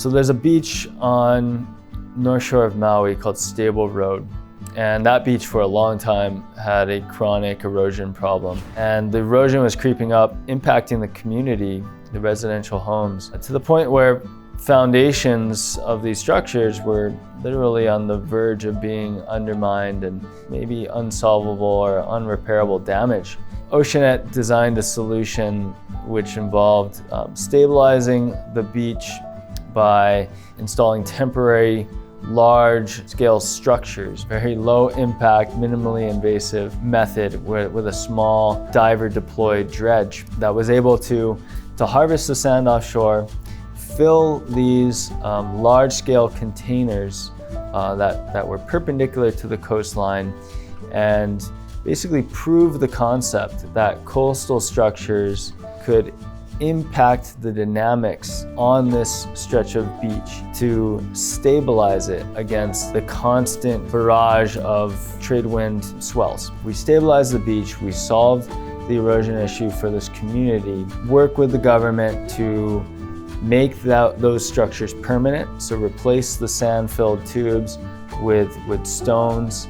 So there's a beach on north shore of Maui called Stable Road. And that beach for a long time had a chronic erosion problem. And the erosion was creeping up, impacting the community, the residential homes, to the point where foundations of these structures were literally on the verge of being undermined and maybe unsolvable or unrepairable damage. Oceanit designed a solution which involved stabilizing the beach by installing temporary large-scale structures, very low impact, minimally invasive method with a small diver-deployed dredge that was able to harvest the sand offshore, fill these large-scale containers that were perpendicular to the coastline, and basically prove the concept that coastal structures could impact the dynamics on this stretch of beach to stabilize it against the constant barrage of trade wind swells. We stabilized the beach, we solved the erosion issue for this community, work with the government to make those structures permanent, so replace the sand-filled tubes with stones,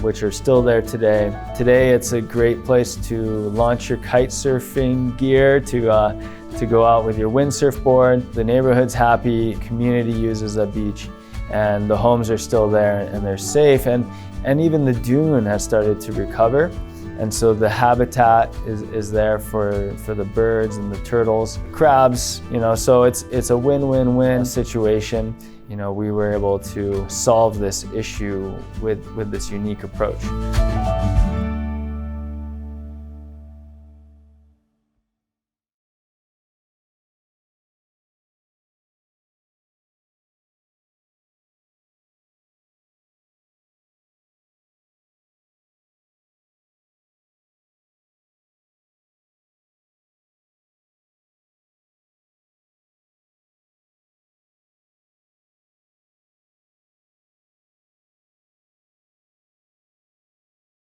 which are still there today. Today, it's a great place to launch your kite surfing gear, to go out with your windsurf board. The neighborhood's happy, community uses that beach, and the homes are still there and they're safe. And even the dune has started to recover. And so the habitat is there for the birds and the turtles, crabs, so it's a win-win-win situation. We were able to solve this issue with this unique approach.